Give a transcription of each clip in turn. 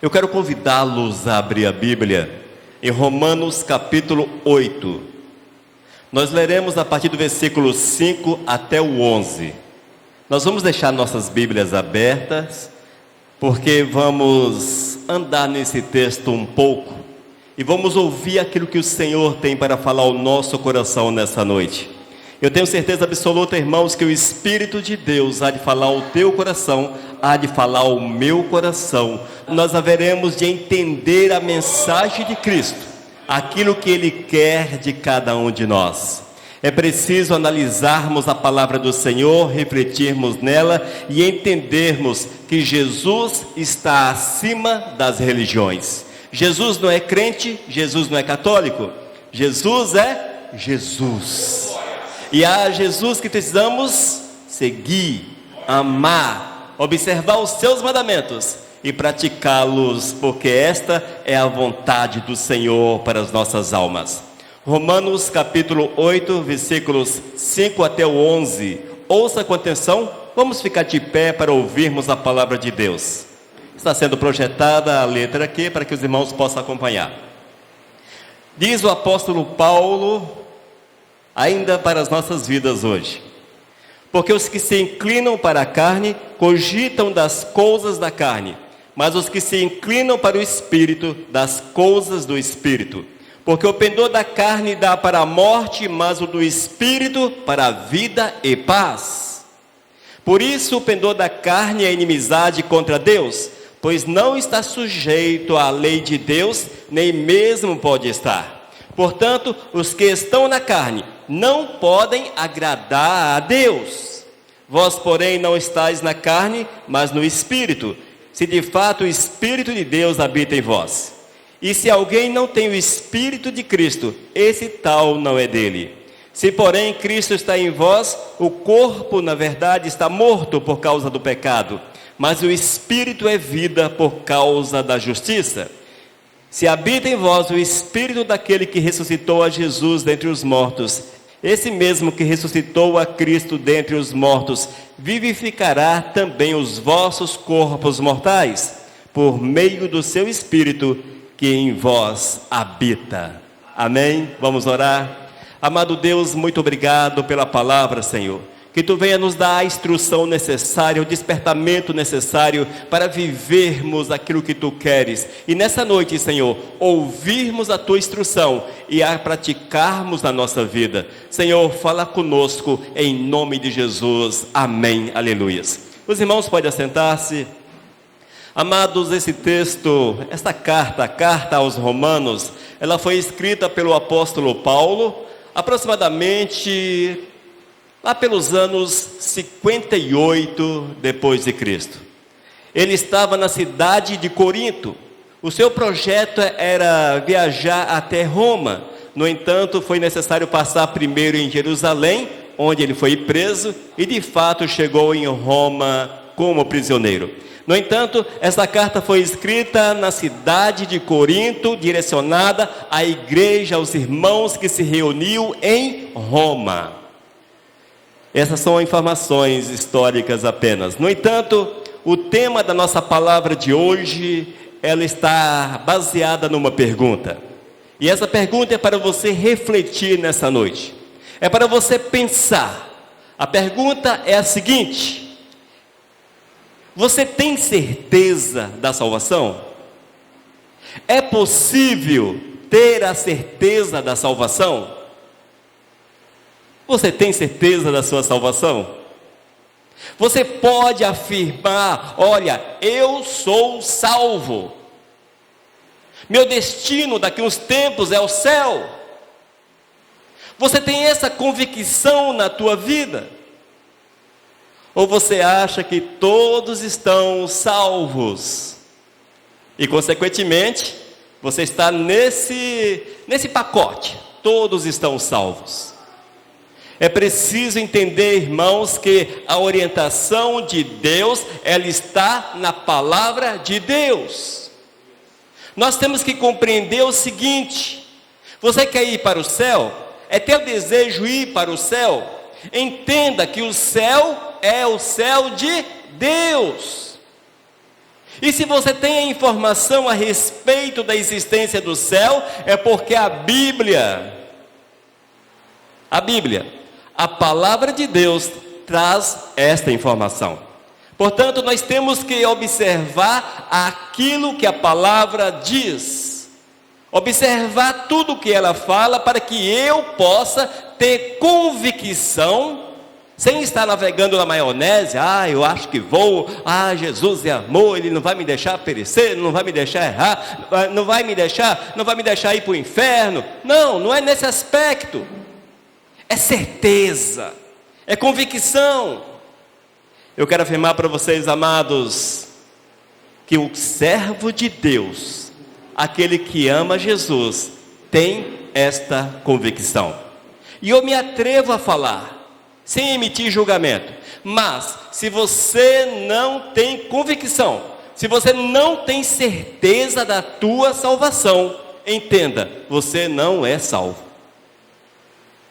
Eu quero convidá-los a abrir a Bíblia em Romanos capítulo 8. Nós leremos a partir do versículo 5 até o 11. Nós vamos deixar nossas Bíblias abertas, porque vamos andar nesse texto um pouco e vamos ouvir aquilo que o Senhor tem para falar ao nosso coração nessa noite. Eu tenho certeza absoluta, irmãos, que o Espírito de Deus há de falar ao teu coração, há de falar ao meu coração. Nós haveremos de entender a mensagem de Cristo, aquilo que Ele quer de cada um de nós. É preciso analisarmos a palavra do Senhor, refletirmos nela e entendermos que Jesus está acima das religiões. Jesus não é crente, Jesus não é católico, Jesus é Jesus. E a Jesus que precisamos seguir, amar, observar os seus mandamentos e praticá-los, porque esta é a vontade do Senhor para as nossas almas. Romanos capítulo 8, versículos 5 até o 11. Ouça com atenção, vamos ficar de pé para ouvirmos a palavra de Deus. Está sendo projetada a letra aqui para que os irmãos possam acompanhar. Diz o apóstolo Paulo, ainda para as nossas vidas hoje: porque os que se inclinam para a carne cogitam das coisas da carne, mas os que se inclinam para o Espírito, das coisas do Espírito. Porque o pendor da carne dá para a morte, mas o do Espírito para a vida e paz. Por isso o pendor da carne é inimizade contra Deus, pois não está sujeito à lei de Deus, nem mesmo pode estar. Portanto, os que estão na carne não podem agradar a Deus. Vós, porém, não estáis na carne, mas no Espírito, se de fato o Espírito de Deus habita em vós. E se alguém não tem o Espírito de Cristo, esse tal não é dele. Se, porém, Cristo está em vós, o corpo, na verdade, está morto por causa do pecado, mas o Espírito é vida por causa da justiça. Se habita em vós o Espírito daquele que ressuscitou a Jesus dentre os mortos, esse mesmo que ressuscitou a Cristo dentre os mortos, vivificará também os vossos corpos mortais, por meio do seu Espírito que em vós habita. Amém? Vamos orar. Amado Deus, muito obrigado pela palavra, Senhor. Que Tu venha nos dar a instrução necessária, o despertamento necessário para vivermos aquilo que Tu queres. E nessa noite, Senhor, ouvirmos a Tua instrução e a praticarmos na nossa vida. Senhor, fala conosco em nome de Jesus. Amém. Aleluias. Os irmãos podem assentar-se. Amados, esse texto, esta carta, a carta aos Romanos, ela foi escrita pelo apóstolo Paulo, aproximadamente lá pelos anos 58 depois de Cristo. Ele estava na cidade de Corinto. O seu projeto era viajar até Roma. No entanto, foi necessário passar primeiro em Jerusalém, onde ele foi preso, e de fato chegou em Roma como prisioneiro. No entanto, essa carta foi escrita na cidade de Corinto, direcionada à igreja, aos irmãos que se reuniam em Roma. Essas são informações históricas apenas. No entanto, o tema da nossa palavra de hoje, ela está baseada numa pergunta. E essa pergunta é para você refletir nessa noite. É para você pensar. A pergunta é a seguinte: você tem certeza da salvação? É possível ter a certeza da salvação? Você tem certeza da sua salvação? Você pode afirmar: olha, eu sou salvo. Meu destino daqui a uns tempos é o céu. Você tem essa convicção na tua vida? Ou você acha que todos estão salvos? E, consequentemente, você está nesse pacote. Todos estão salvos. É preciso entender, irmãos, que a orientação de Deus, ela está na palavra de Deus. Nós temos que compreender o seguinte: você quer ir para o céu? É teu desejo ir para o céu? Entenda que o céu é o céu de Deus. E se você tem a informação a respeito da existência do céu, é porque a Bíblia, a palavra de Deus, traz esta informação. Portanto, nós temos que observar aquilo que a palavra diz, observar tudo que ela fala, para que eu possa ter convicção, sem estar navegando na maionese. Eu acho que vou, Jesus é amor, Ele não vai me deixar perecer, não vai me deixar errar, não vai me deixar ir para o inferno. Não é nesse aspecto, é certeza, é convicção. Eu quero afirmar para vocês, amados, que o servo de Deus, aquele que ama Jesus, tem esta convicção. E eu me atrevo a falar, sem emitir julgamento, mas se você não tem convicção, se você não tem certeza da tua salvação, entenda, você não é salvo.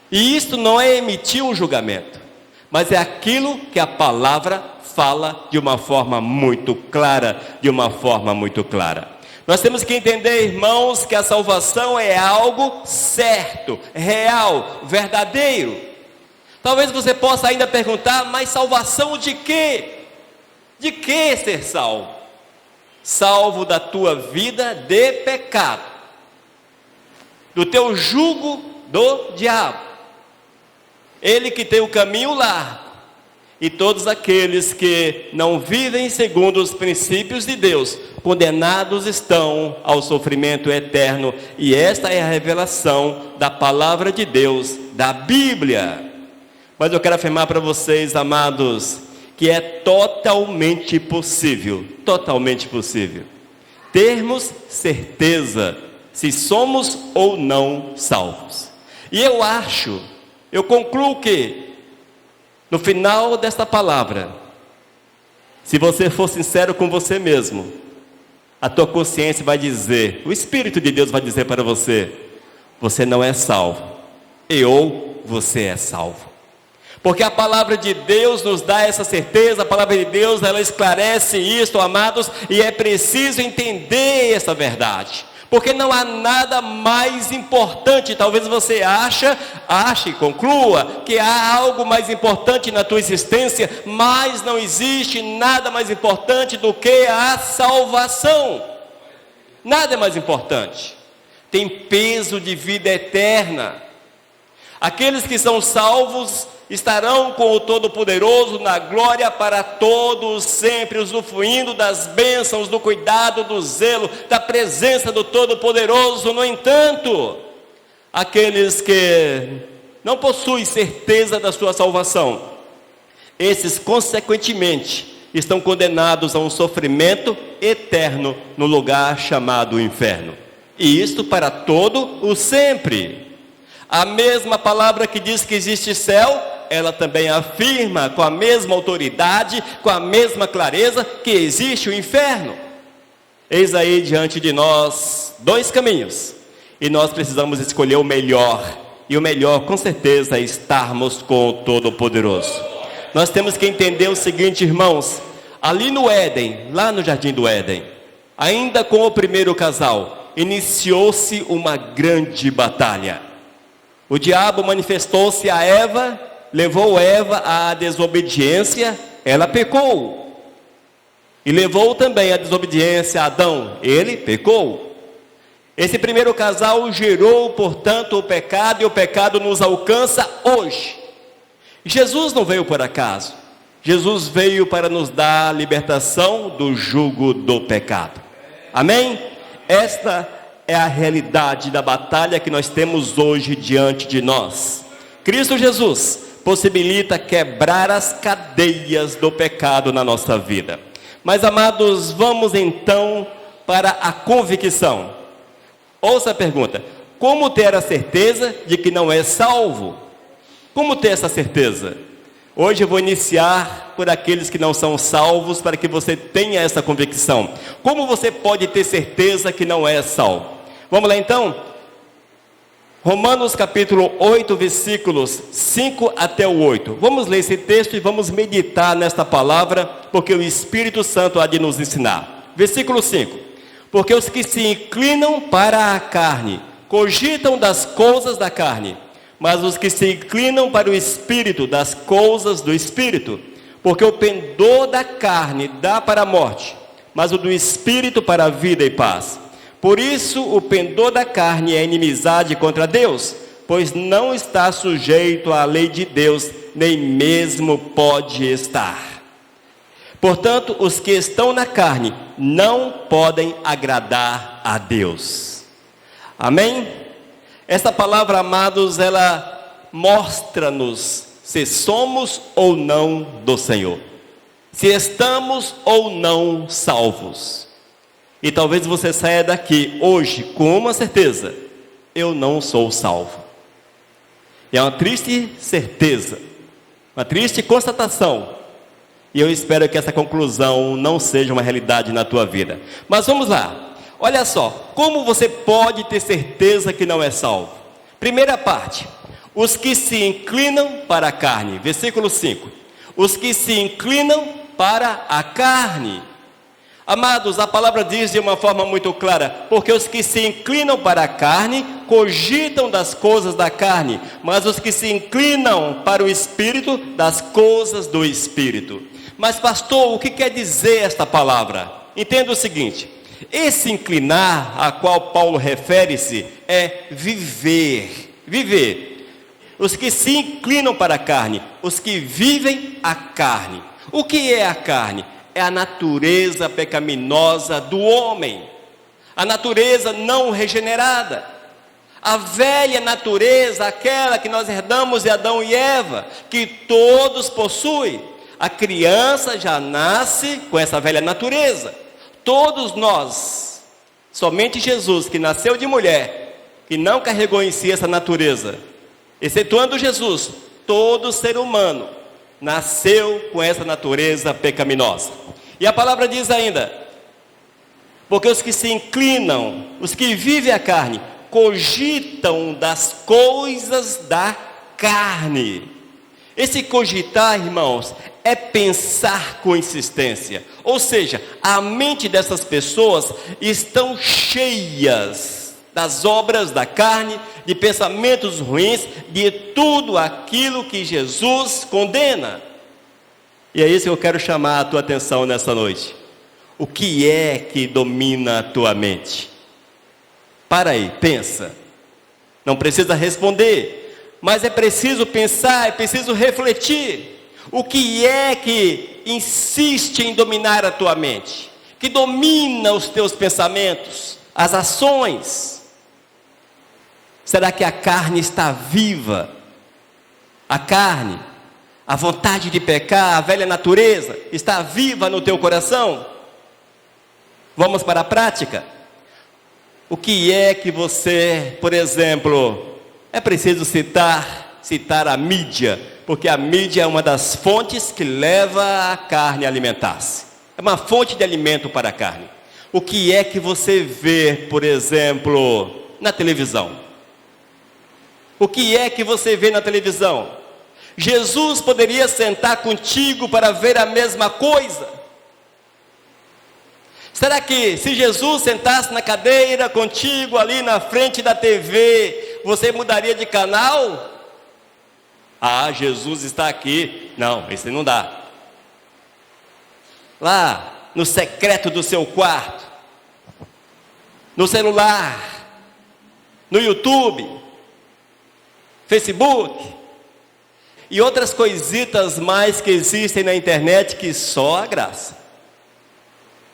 E isto não é emitir um julgamento, mas é aquilo que a palavra fala de uma forma muito clara, Nós temos que entender, irmãos, que a salvação é algo certo, real, verdadeiro. Talvez você possa ainda perguntar, mas salvação de quê? De que ser salvo? Salvo da tua vida de pecado, do teu jugo do diabo, ele que tem o caminho largo, e todos aqueles que não vivem segundo os princípios de Deus, condenados estão ao sofrimento eterno. E esta é a revelação da palavra de Deus, da Bíblia. Mas eu quero afirmar para vocês, amados, que é totalmente possível, termos certeza se somos ou não salvos. E eu concluo que, no final desta palavra, se você for sincero com você mesmo, a tua consciência vai dizer, o Espírito de Deus vai dizer para você, você não é salvo, ou você é salvo. Porque a palavra de Deus nos dá essa certeza, a palavra de Deus, ela esclarece isto, amados, e é preciso entender essa verdade. Porque não há nada mais importante, talvez você ache e conclua que há algo mais importante na tua existência, mas não existe nada mais importante do que a salvação. Nada é mais importante. Tem peso de vida eterna. Aqueles que são salvos estarão com o Todo-Poderoso na glória para todos sempre, usufruindo das bênçãos, do cuidado, do zelo, da presença do Todo-Poderoso. No entanto, aqueles que não possuem certeza da sua salvação, esses consequentemente estão condenados a um sofrimento eterno no lugar chamado inferno, e isto para todo o sempre. A mesma palavra que diz que existe céu, ela também afirma com a mesma autoridade, com a mesma clareza, que existe o inferno. Eis aí diante de nós dois caminhos, e nós precisamos escolher o melhor, e o melhor com certeza é estarmos com o Todo-Poderoso. Nós temos que entender o seguinte, irmãos, ali no Éden, lá no Jardim do Éden, ainda com o primeiro casal, iniciou-se uma grande batalha. O diabo manifestou-se a Eva, levou Eva à desobediência, ela pecou. E levou também a desobediência a Adão, ele pecou. Esse primeiro casal gerou, portanto, o pecado, e o pecado nos alcança hoje. Jesus não veio por acaso. Jesus veio para nos dar a libertação do jugo do pecado. Amém? Esta é a realidade da batalha que nós temos hoje diante de nós. Cristo Jesus possibilita quebrar as cadeias do pecado na nossa vida. Mas, amados, vamos então para a convicção. Ouça a pergunta: como ter a certeza de que não é salvo? Como ter essa certeza? Hoje eu vou iniciar por aqueles que não são salvos, para que você tenha essa convicção. Como você pode ter certeza que não é salvo? Vamos lá então? Romanos capítulo 8, versículos 5 até o 8. Vamos ler esse texto e vamos meditar nesta palavra, porque o Espírito Santo há de nos ensinar. Versículo 5. Porque os que se inclinam para a carne cogitam das coisas da carne, mas os que se inclinam para o Espírito, das coisas do Espírito. Porque o pendor da carne dá para a morte, mas o do Espírito para a vida e paz. Por isso o pendor da carne é inimizade contra Deus, pois não está sujeito à lei de Deus, nem mesmo pode estar. Portanto, os que estão na carne não podem agradar a Deus. Amém? Esta palavra, amados, ela mostra-nos se somos ou não do Senhor, se estamos ou não salvos. E talvez você saia daqui hoje com uma certeza: eu não sou salvo. É uma triste certeza, uma triste constatação. E eu espero que essa conclusão não seja uma realidade na tua vida. Mas vamos lá. Olha só, como você pode ter certeza que não é salvo? Primeira parte, os que se inclinam para a carne. Versículo 5. Os que se inclinam para a carne. Amados, a palavra diz de uma forma muito clara: porque os que se inclinam para a carne cogitam das coisas da carne, mas os que se inclinam para o Espírito, das coisas do Espírito. Mas pastor, o que quer dizer esta palavra? Entenda o seguinte: esse inclinar a qual Paulo refere-se é viver. Viver. Os que se inclinam para a carne, os que vivem a carne. O que é a carne? É a natureza pecaminosa do homem, a natureza não regenerada, a velha natureza, aquela que nós herdamos de Adão e Eva, que todos possuem. A criança já nasce com essa velha natureza. Todos nós, somente Jesus, que nasceu de mulher, que não carregou em si essa natureza, excetuando Jesus, todo ser humano nasceu com essa natureza pecaminosa. E a palavra diz ainda: porque os que se inclinam, os que vivem a carne, cogitam das coisas da carne. Esse cogitar, irmãos, é pensar com insistência. Ou seja, a mente dessas pessoas estão cheias das obras da carne, de pensamentos ruins, de tudo aquilo que Jesus condena. E é isso que eu quero chamar a tua atenção nessa noite. O que é que domina a tua mente? Para aí, pensa. Não precisa responder, mas é preciso pensar, é preciso refletir. O que é que insiste em dominar a tua mente? Que domina os teus pensamentos, as ações? Será que a carne está viva? A carne, a vontade de pecar, a velha natureza, está viva no teu coração? Vamos para a prática. O que é que você, por exemplo, é preciso citar a mídia, porque a mídia é uma das fontes que leva a carne a alimentar-se. É uma fonte de alimento para a carne. O que é que você vê, por exemplo, na televisão? O que é que você vê na televisão? Jesus poderia sentar contigo para ver a mesma coisa? Será que se Jesus sentasse na cadeira contigo ali na frente da TV, você mudaria de canal? Ah, Jesus está aqui. Não, esse não dá. Lá no secreto do seu quarto, no celular, no YouTube, Facebook e outras coisitas mais que existem na internet, que só a graça.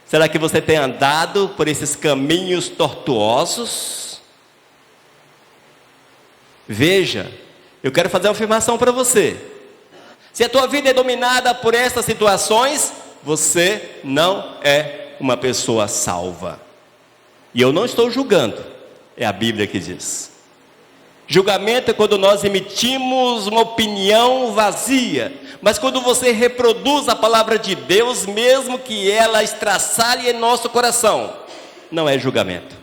Será que você tem andado por esses caminhos tortuosos? Veja, eu quero fazer uma afirmação para você. Se a tua vida é dominada por essas situações, você não é uma pessoa salva. E eu não estou julgando, é a Bíblia que diz. Julgamento é quando nós emitimos uma opinião vazia, mas quando você reproduz a palavra de Deus, mesmo que ela estraçalhe em nosso coração, não é julgamento.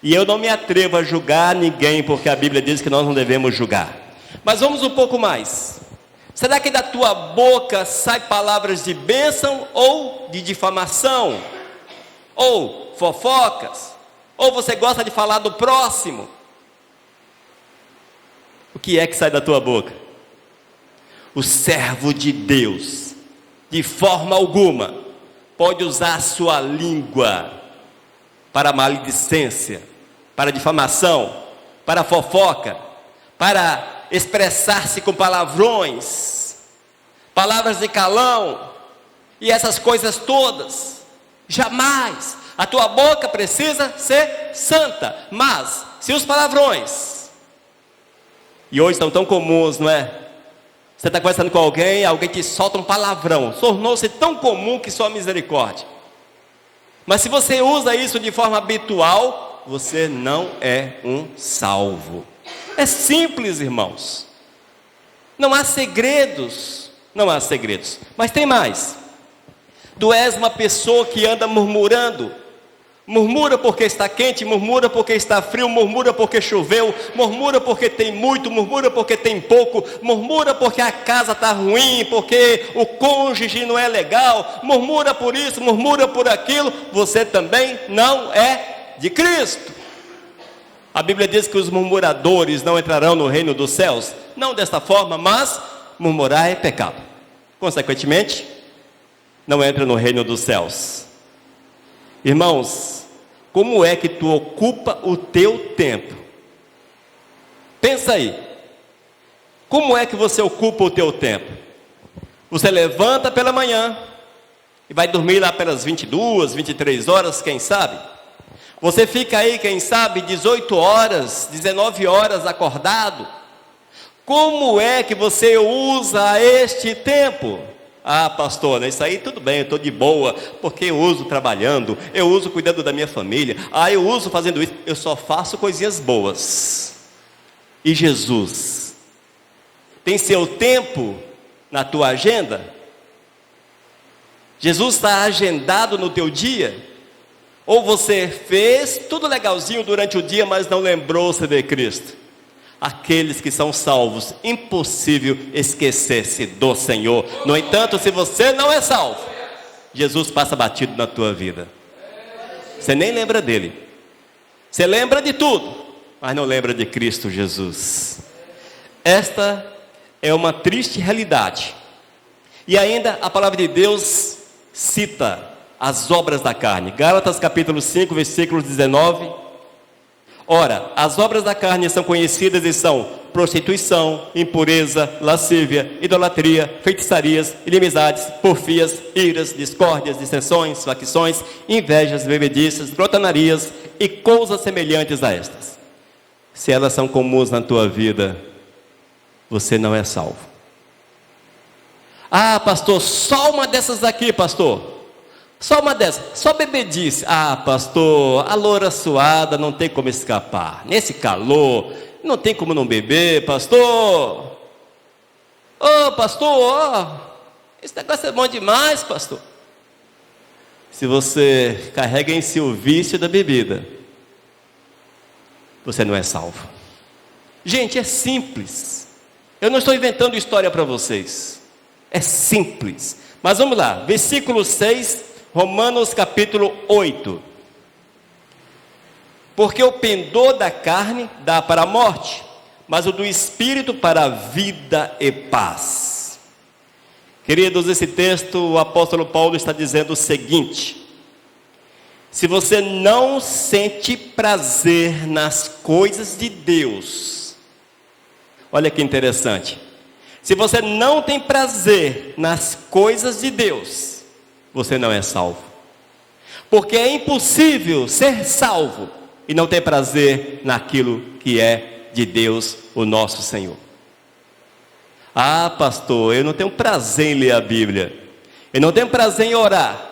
E eu não me atrevo a julgar ninguém, porque a Bíblia diz que nós não devemos julgar. Mas vamos um pouco mais. Será que da tua boca sai palavras de bênção ou de difamação? Ou fofocas? Ou você gosta de falar do próximo? O que é que sai da tua boca? O servo de Deus, de forma alguma, pode usar a sua língua para maledicência, para difamação, para fofoca, para expressar-se com palavrões, palavras de calão e essas coisas todas. Jamais. A tua boca precisa ser santa. Mas se os palavrões, e hoje são tão comuns, não é? Você está conversando com alguém te solta um palavrão, tornou-se tão comum que só misericórdia. Mas se você usa isso de forma habitual, você não é um salvo. É simples, irmãos. Não há segredos. Não há segredos. Mas tem mais. Tu és uma pessoa que anda murmurando. Murmura porque está quente, murmura porque está frio, murmura porque choveu, murmura porque tem muito, murmura porque tem pouco, murmura porque a casa está ruim, porque o cônjuge não é legal, murmura por isso, murmura por aquilo. Você também não é de Cristo. A Bíblia diz que os murmuradores não entrarão no reino dos céus. Não desta forma, mas murmurar é pecado. Consequentemente, não entra no reino dos céus. Irmãos, como é que tu ocupa o teu tempo? Pensa aí. Como é que você ocupa o teu tempo? Você levanta pela manhã e vai dormir lá pelas 22, 23 horas, quem sabe? Você fica aí, quem sabe, 18 horas, 19 horas acordado. Como é que você usa este tempo? Ah, pastor, isso aí tudo bem, eu estou de boa, porque eu uso trabalhando, eu uso cuidando da minha família, eu uso fazendo isso, eu só faço coisinhas boas. E Jesus? Tem seu tempo na tua agenda? Jesus está agendado no teu dia? Ou você fez tudo legalzinho durante o dia, mas não lembrou-se de Cristo? Aqueles que são salvos, impossível esquecer-se do Senhor. No entanto, se você não é salvo, Jesus passa batido na tua vida. Você nem lembra dele. Você lembra de tudo, mas não lembra de Cristo Jesus. Esta é uma triste realidade. E ainda a palavra de Deus cita as obras da carne. Gálatas capítulo 5, versículos 19. Ora, as obras da carne são conhecidas e são prostituição, impureza, lascívia, idolatria, feitiçarias, inimizades, porfias, iras, discórdias, dissensões, facções, invejas, bebediças, glotonarias e coisas semelhantes a estas. Se elas são comuns na tua vida, você não é salvo. Ah, pastor, só uma dessas aqui, pastor. Só uma dessas, só bebedice. Ah, pastor, a loura suada não tem como escapar. Nesse calor, não tem como não beber, pastor. Pastor, esse negócio é bom demais, pastor. Se você carrega em si o vício da bebida, você não é salvo. Gente, é simples. Eu não estou inventando história para vocês. É simples. Mas vamos lá, versículo 6, Romanos capítulo 8. Porque o pendor da carne dá para a morte, mas o do espírito para a vida e paz. Queridos, esse texto, o apóstolo Paulo está dizendo o seguinte: se você não sente prazer nas coisas de Deus, olha que interessante, se você não tem prazer nas coisas de Deus, você não é salvo. Porque é impossível ser salvo e não ter prazer naquilo que é de Deus, o nosso Senhor. Ah, pastor, eu não tenho prazer em ler a Bíblia, eu não tenho prazer em orar,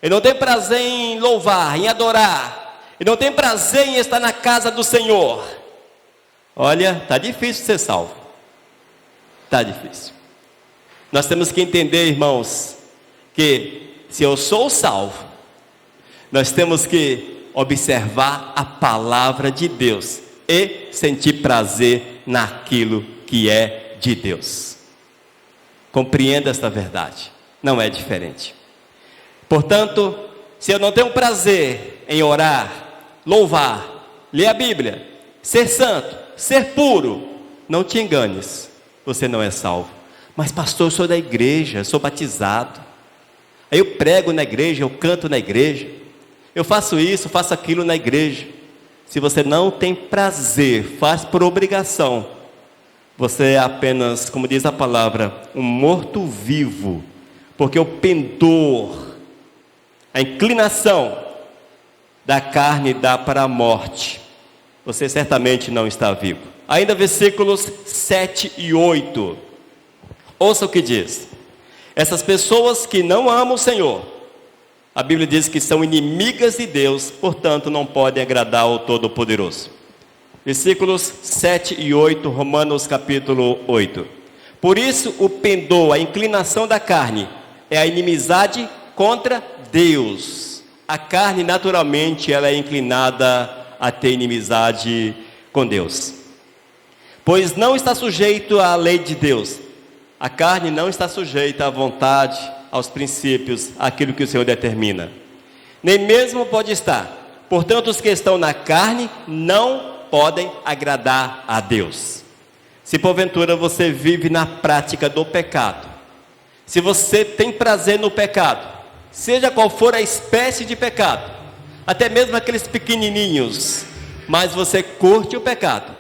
eu não tenho prazer em louvar, em adorar, eu não tenho prazer em estar na casa do Senhor. Olha, está difícil ser salvo. Está difícil. Nós temos que entender, irmãos, que se eu sou salvo, nós temos que observar a palavra de Deus e sentir prazer naquilo que é de Deus. Compreenda esta verdade, não é diferente. Portanto, Se eu não tenho prazer em orar, louvar, ler a Bíblia, ser santo, ser puro, não te enganes, você não é salvo. Mas pastor, eu sou da igreja, eu sou batizado, aí eu prego na igreja, eu canto na igreja, eu faço isso, faço aquilo na igreja. Se você não tem prazer, faz por obrigação, você é apenas, como diz a palavra, um morto-vivo, porque o pendor, a inclinação da carne dá para a morte. Você certamente não está vivo. Ainda versículos 7 e 8. Ouça o que diz. Essas pessoas que não amam o Senhor, a Bíblia diz que são inimigas de Deus, portanto não podem agradar ao Todo-Poderoso. Versículos 7 e 8, Romanos capítulo 8. Por isso o pendor, a inclinação da carne, é a inimizade contra Deus. A carne naturalmente ela é inclinada a ter inimizade com Deus, pois não está sujeito à lei de Deus. A carne não está sujeita à vontade, aos princípios, àquilo que o Senhor determina. Nem mesmo pode estar. Portanto, os que estão na carne não podem agradar a Deus. Se porventura você vive na prática do pecado, se você tem prazer no pecado, seja qual for a espécie de pecado, até mesmo aqueles pequenininhos, mas você curte o pecado,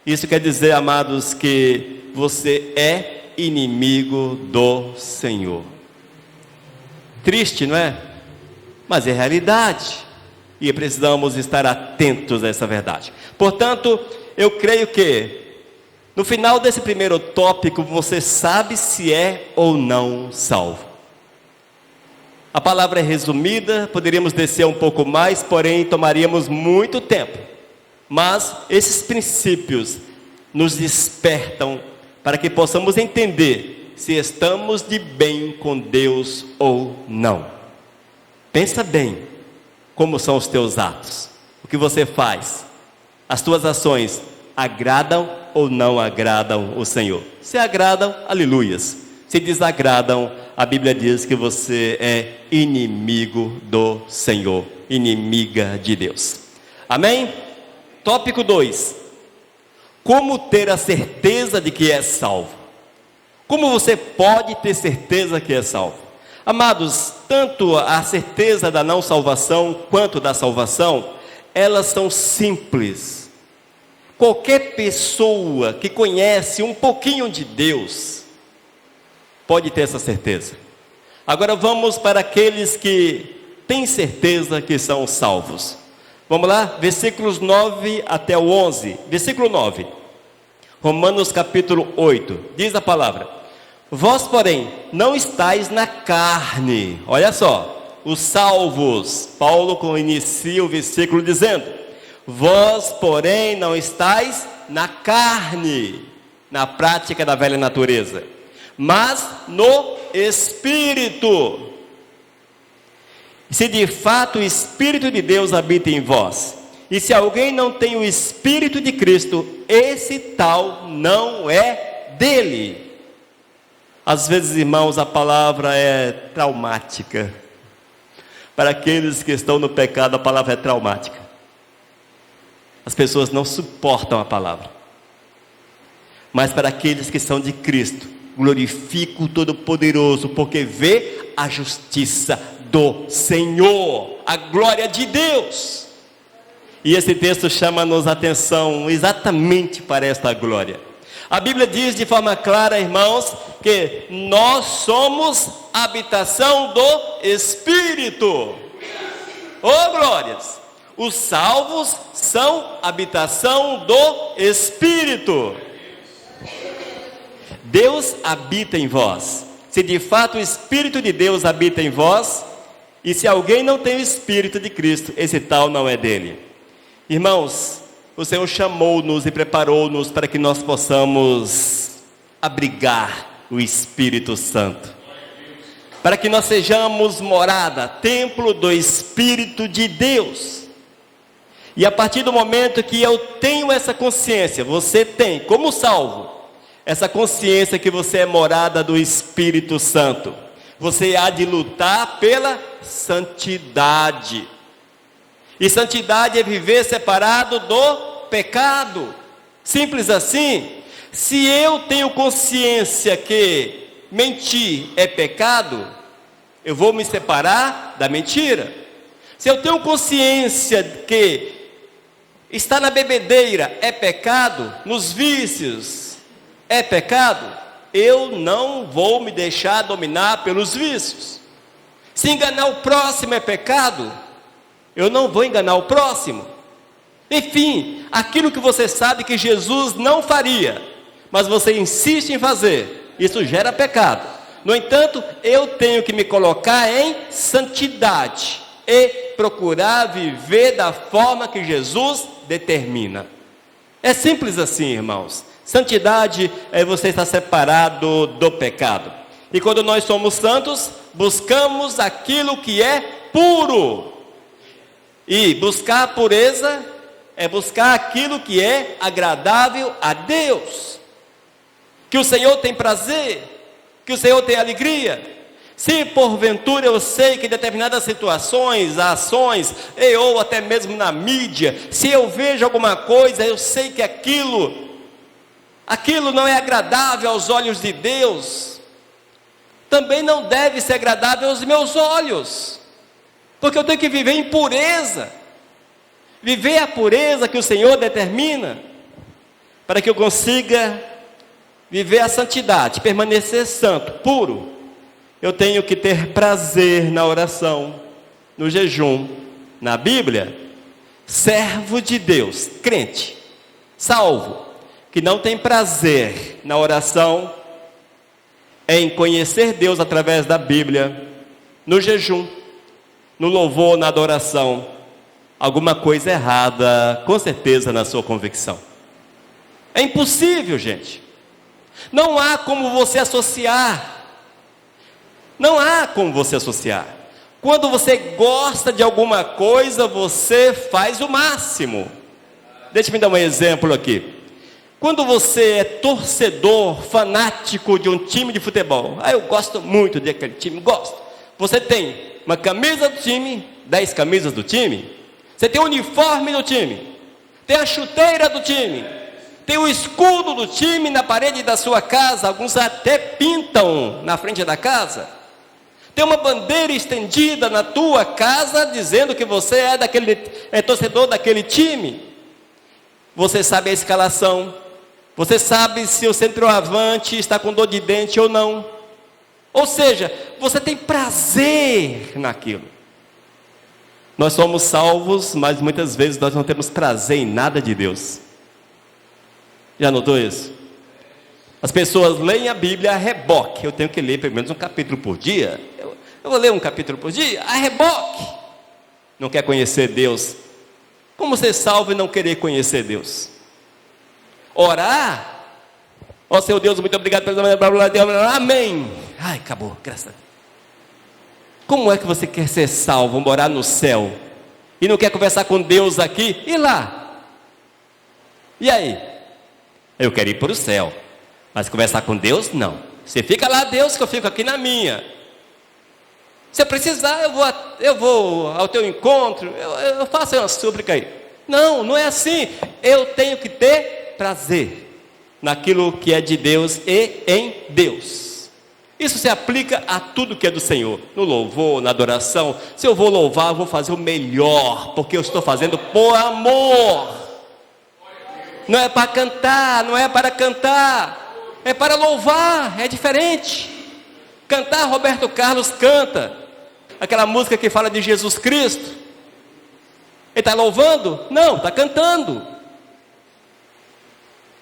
isso quer dizer, amados, que você é inimigo do Senhor. Triste, não é? Mas é realidade, e precisamos estar atentos a essa verdade. Portanto, eu creio que no final desse primeiro tópico, você sabe se é ou não salvo. A palavra é resumida, poderíamos descer um pouco mais, porém tomaríamos muito tempo. Mas esses princípios nos despertam para que possamos entender se estamos de bem com Deus ou não. Pensa bem como são os teus atos, o que você faz, as tuas ações agradam ou não agradam o Senhor? Se agradam, aleluias. Se desagradam, a Bíblia diz que você é inimigo do Senhor, inimiga de Deus. Amém? Tópico 2. Como ter a certeza de que é salvo? Como você pode ter certeza que é salvo? Amados, tanto a certeza da não salvação quanto da salvação, elas são simples. Qualquer pessoa que conhece um pouquinho de Deus pode ter essa certeza. Agora vamos para aqueles que têm certeza que são salvos. Vamos lá? Versículos 9 até o 11. Versículo 9. Romanos capítulo 8. Diz a palavra: vós, porém, não estáis na carne. Olha só, os salvos. Paulo inicia o versículo dizendo: vós, porém, não estáis na carne, na prática da velha natureza, mas no Espírito. Se de fato o Espírito de Deus habita em vós, e se alguém não tem o Espírito de Cristo, esse tal não é dele. Às vezes, irmãos, a palavra é traumática. Para aqueles que estão no pecado, a palavra é traumática. As pessoas não suportam a palavra. Mas para aqueles que são de Cristo, glorifica o Todo-Poderoso, porque vê a justiça do Senhor, a glória de Deus. E esse texto chama-nos a atenção exatamente para esta glória. A Bíblia diz de forma clara, irmãos, que nós somos habitação do Espírito. Oh, glórias! Os salvos são habitação do Espírito. Deus habita em vós. Se de fato o Espírito de Deus habita em vós, e se alguém não tem o Espírito de Cristo, esse tal não é dele. Irmãos, o Senhor chamou-nos e preparou-nos para que nós possamos abrigar o Espírito Santo, para que nós sejamos morada, templo do Espírito de Deus. E a partir do momento que eu tenho essa consciência, você tem, como salvo, essa consciência que você é morada do Espírito Santo, Você há de lutar pela santidade. E santidade é viver separado do pecado. Simples assim. Se eu tenho consciência que mentir é pecado, eu vou me separar da mentira. Se eu tenho consciência que estar na bebedeira é pecado, nos vícios é pecado, eu não vou me deixar dominar pelos vícios. Se enganar o próximo é pecado, eu não vou enganar o próximo. Enfim, aquilo que você sabe que Jesus não faria, mas você insiste em fazer, isso gera pecado. No entanto, eu tenho que me colocar em santidade e procurar viver da forma que Jesus determina. É simples assim, irmãos. Santidade é você estar separado do pecado. E quando nós somos santos, buscamos aquilo que é puro. E buscar a pureza é buscar aquilo que é agradável a Deus, que o Senhor tem prazer, que o Senhor tem alegria. Se porventura eu sei que em determinadas situações, ações, ou até mesmo na mídia, se eu vejo alguma coisa, eu sei que aquilo não é agradável aos olhos de Deus, também não deve ser agradável aos meus olhos, porque eu tenho que viver em pureza, viver a pureza que o Senhor determina, para que eu consiga viver a santidade, permanecer santo, puro. Eu tenho que ter prazer na oração, no jejum, na Bíblia. Servo de Deus, crente, salvo, que não tem prazer na oração, em conhecer Deus através da Bíblia, no jejum, no louvor, na adoração, alguma coisa errada, com certeza, na sua convicção. É impossível, gente. Não há como você associar. Não há como você associar. Quando você gosta de alguma coisa, você faz o máximo. Deixa-me dar um exemplo aqui. Quando você é torcedor, fanático de um time de futebol, eu gosto muito daquele time, gosto. Você tem uma camisa do time, 10 camisas do time, você tem o uniforme do time, tem a chuteira do time, tem o escudo do time na parede da sua casa, alguns até pintam na frente da casa. Tem uma bandeira estendida na tua casa, dizendo que você é torcedor daquele time. Você sabe a escalação, você sabe se o centroavante está com dor de dente ou não. Ou seja, você tem prazer naquilo. Nós somos salvos, mas muitas vezes nós não temos prazer em nada de Deus. Já notou isso? As pessoas leem a Bíblia a reboque. Eu tenho que ler pelo menos um capítulo por dia. Eu vou ler um capítulo por dia, a reboque. Não quer conhecer Deus. Como ser salvo e não querer conhecer Deus? Orar. Ó Senhor Deus, muito obrigado pelo amém. Ai, acabou, graças a Deus. Como é que você quer ser salvo, morar no céu, e não quer conversar com Deus aqui e lá? E aí? Eu quero ir para o céu, mas conversar com Deus, não. Você fica lá, Deus, que eu fico aqui na minha. Se eu precisar, eu vou ao teu encontro, eu faço uma súplica aí. Não, não é assim. Eu tenho que ter prazer naquilo que é de Deus e em Deus. Isso se aplica a tudo que é do Senhor, no louvor, na adoração. Se eu vou louvar, eu vou fazer o melhor, porque eu estou fazendo por amor. Não é para cantar, não é para cantar, é para louvar, é diferente. Cantar, Roberto Carlos canta aquela música que fala de Jesus Cristo. Ele está louvando? Não, está cantando.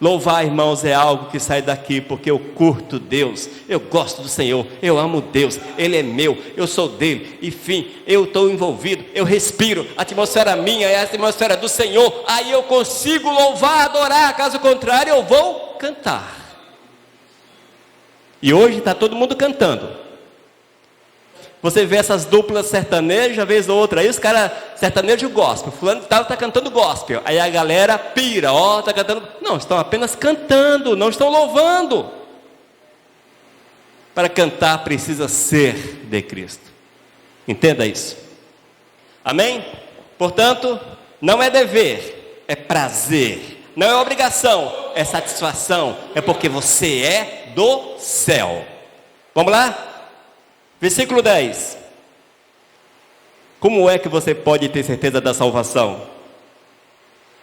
Louvar, irmãos, é algo que sai daqui, porque eu curto Deus, eu gosto do Senhor, eu amo Deus, Ele é meu, eu sou dele, enfim, eu estou envolvido, eu respiro, a atmosfera minha é a atmosfera do Senhor, aí eu consigo louvar, adorar, caso contrário eu vou cantar. E hoje está todo mundo cantando. Você vê essas duplas sertanejas, vez ou outra, aí os caras, sertanejo gospel, fulano está cantando gospel, aí a galera pira, está cantando, não, estão apenas cantando, não estão louvando. para cantar precisa ser de Cristo. Entenda isso. Amém? Portanto, não é dever, é prazer. Não é obrigação, é satisfação. É porque você é do céu. Vamos lá? Versículo 10. Como é que você pode ter certeza da salvação?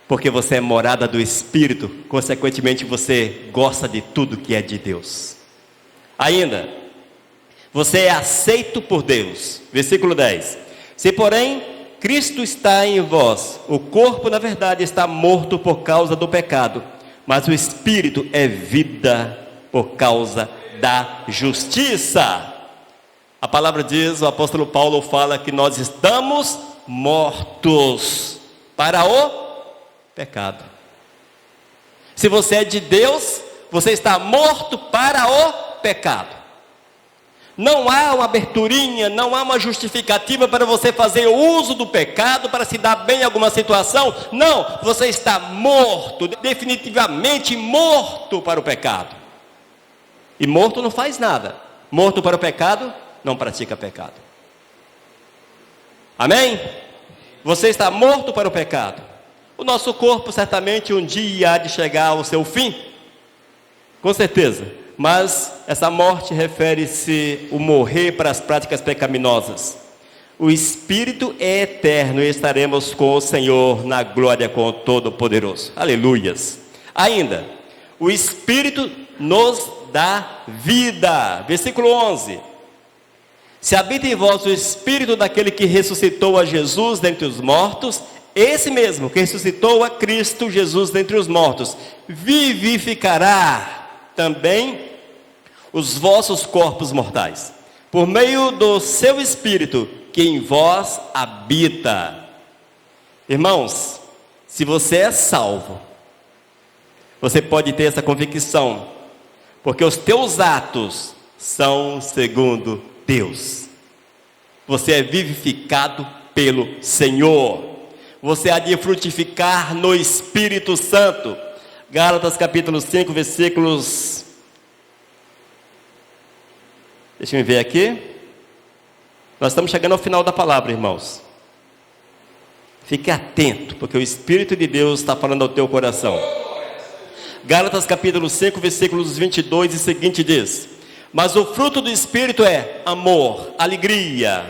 Porque você é morada do Espírito, consequentemente você gosta de tudo que é de Deus. Ainda, você é aceito por Deus. Versículo 10. Se porém Cristo está em vós, o corpo na verdade está morto por causa do pecado, mas o Espírito é vida por causa da justiça. A palavra diz, o apóstolo Paulo fala que nós estamos mortos para o pecado. Se você é de Deus, você está morto para o pecado. Não há uma aberturinha, não há uma justificativa para você fazer uso do pecado para se dar bem em alguma situação. Não, você está morto, definitivamente morto para o pecado. E morto não faz nada. Morto para o pecado, não pratica pecado. Amém? Você está morto para o pecado. O nosso corpo certamente um dia há de chegar ao seu fim, com certeza, mas essa morte refere-se ao morrer para as práticas pecaminosas. O Espírito é eterno e estaremos com o Senhor na glória com o Todo-Poderoso. Aleluias. Ainda, o Espírito nos dá vida. Versículo 11. Se habita em vós o Espírito daquele que ressuscitou a Jesus dentre os mortos, esse mesmo que ressuscitou a Cristo Jesus dentre os mortos, vivificará também os vossos corpos mortais, por meio do seu Espírito que em vós habita. Irmãos, se você é salvo, você pode ter essa convicção, porque os teus atos são segundo Deus. Você é vivificado pelo Senhor. Você há de frutificar no Espírito Santo. Gálatas capítulo 5, versículos... Deixa eu ver aqui. Nós estamos chegando ao final da palavra, irmãos. Fique atento, porque o Espírito de Deus está falando ao teu coração. Gálatas capítulo 5, versículos 22 e seguinte diz: mas o fruto do Espírito é amor, alegria,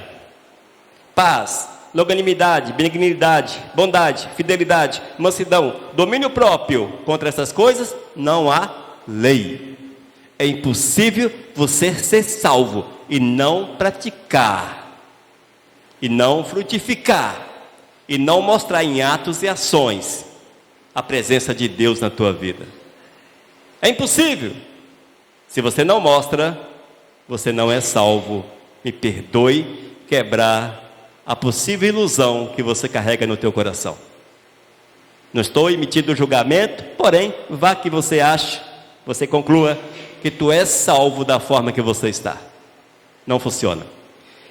paz, longanimidade, benignidade, bondade, fidelidade, mansidão, domínio próprio. Contra essas coisas não há lei. É impossível você ser salvo e não praticar, e não frutificar, e não mostrar em atos e ações a presença de Deus na tua vida. É impossível. Se você não mostra, você não é salvo. Me perdoe quebrar a possível ilusão que você carrega no teu coração. Não estou emitindo julgamento, porém, vá que você ache, você conclua que tu és salvo da forma que você está. Não funciona.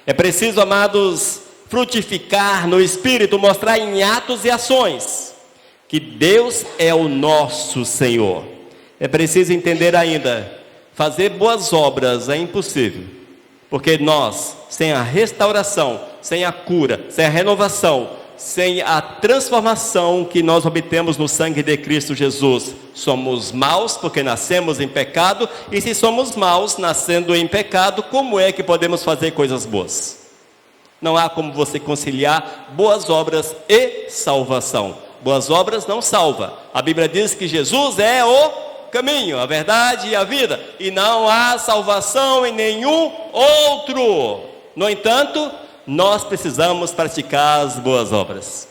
É preciso, amados, frutificar no Espírito, mostrar em atos e ações que Deus é o nosso Senhor. É preciso entender ainda, fazer boas obras é impossível, porque nós, sem a restauração, sem a cura, sem a renovação, sem a transformação que nós obtemos no sangue de Cristo Jesus, somos maus porque nascemos em pecado. E se somos maus, nascendo em pecado, como é que podemos fazer coisas boas? Não há como você conciliar boas obras e salvação. Boas obras não salva. A Bíblia diz que Jesus é o caminho, a verdade e a vida, e não há salvação em nenhum outro. No entanto, nós precisamos praticar as boas obras.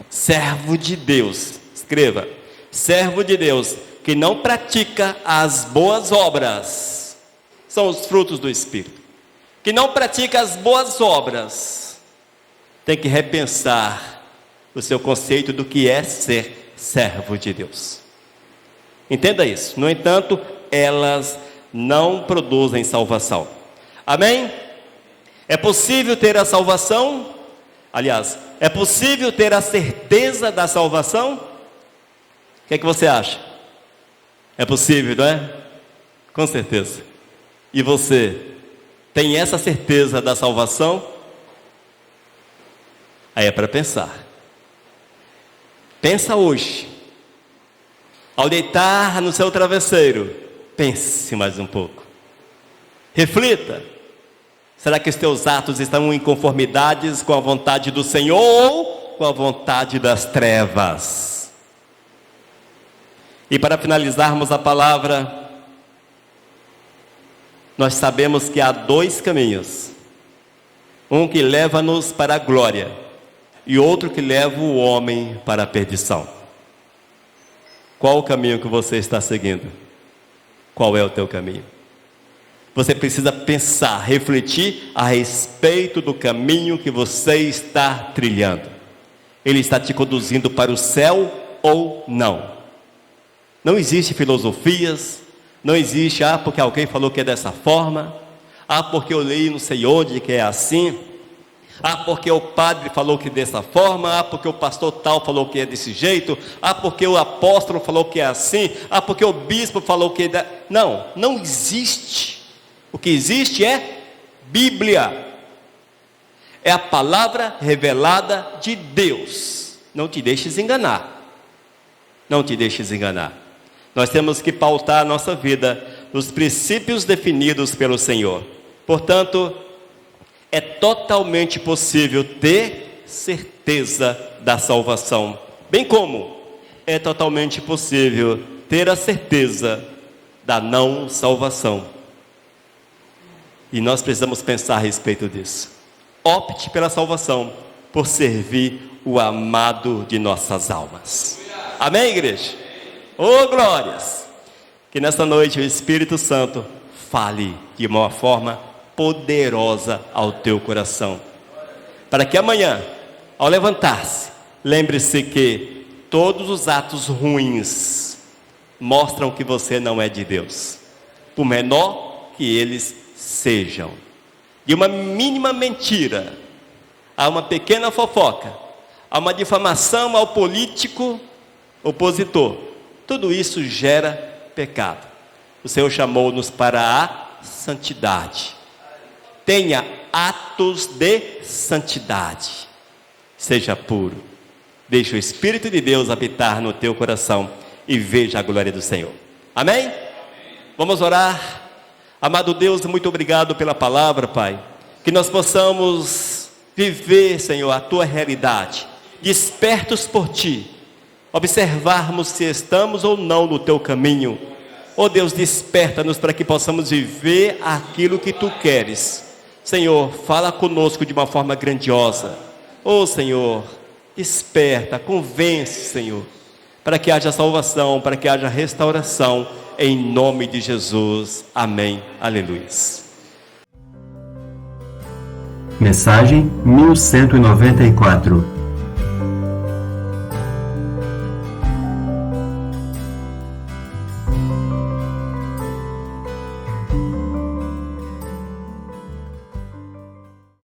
Servo de Deus, escreva, servo de Deus que não pratica as boas obras, são os frutos do Espírito. Que não pratica as boas obras, tem que repensar o seu conceito do que é ser servo de Deus. Entenda isso. No entanto, elas não produzem salvação. Amém? É possível ter a salvação? Aliás, é possível ter a certeza da salvação? O que é que você acha? É possível, não é? Com certeza. E você tem essa certeza da salvação? Aí é para pensar. Pensa hoje. Ao deitar no seu travesseiro, pense mais um pouco. Reflita. Será que os teus atos estão em conformidade com a vontade do Senhor ou com a vontade das trevas? E para finalizarmos a palavra, nós sabemos que há dois caminhos. Um que leva-nos para a glória e outro que leva o homem para a perdição. Qual o caminho que você está seguindo? Qual é o teu caminho? Você precisa pensar, refletir a respeito do caminho que você está trilhando. Ele está te conduzindo para o céu ou não? Não existe filosofias, não existe, porque alguém falou que é dessa forma, porque eu li não sei onde que é assim, porque o padre falou que é dessa forma, porque o pastor tal falou que é desse jeito, porque o apóstolo falou que é assim, porque o bispo falou que é... Não existe. O que existe é Bíblia. É a palavra revelada de Deus. Não te deixes enganar. Não te deixes enganar. Nós temos que pautar a nossa vida nos princípios definidos pelo Senhor. Portanto, é totalmente possível ter certeza da salvação, bem como é totalmente possível ter a certeza da não salvação. E nós precisamos pensar a respeito disso. Opte pela salvação, por servir o amado de nossas almas. Amém, igreja? Oh, glórias! Que nesta noite o Espírito Santo fale de uma forma poderosa ao teu coração, para que amanhã, ao levantar-se, lembre-se que todos os atos ruins mostram que você não é de Deus, por menor que eles sejam. De uma mínima mentira a uma pequena fofoca, a uma difamação ao político opositor, tudo isso gera pecado. O Senhor chamou-nos para a santidade. Tenha atos de santidade. Seja puro. Deixe o Espírito de Deus habitar no teu coração e veja a glória do Senhor. Amém? Vamos orar. Amado Deus, muito obrigado pela palavra, Pai. Que nós possamos viver, Senhor, a tua realidade, despertos por ti, observarmos se estamos ou não no teu caminho. Oh Deus, desperta-nos para que possamos viver aquilo que tu queres. Senhor, fala conosco de uma forma grandiosa. Oh Senhor, desperta, convence, Senhor, para que haja salvação, para que haja restauração, em nome de Jesus. Amém. Aleluia. Mensagem 1194.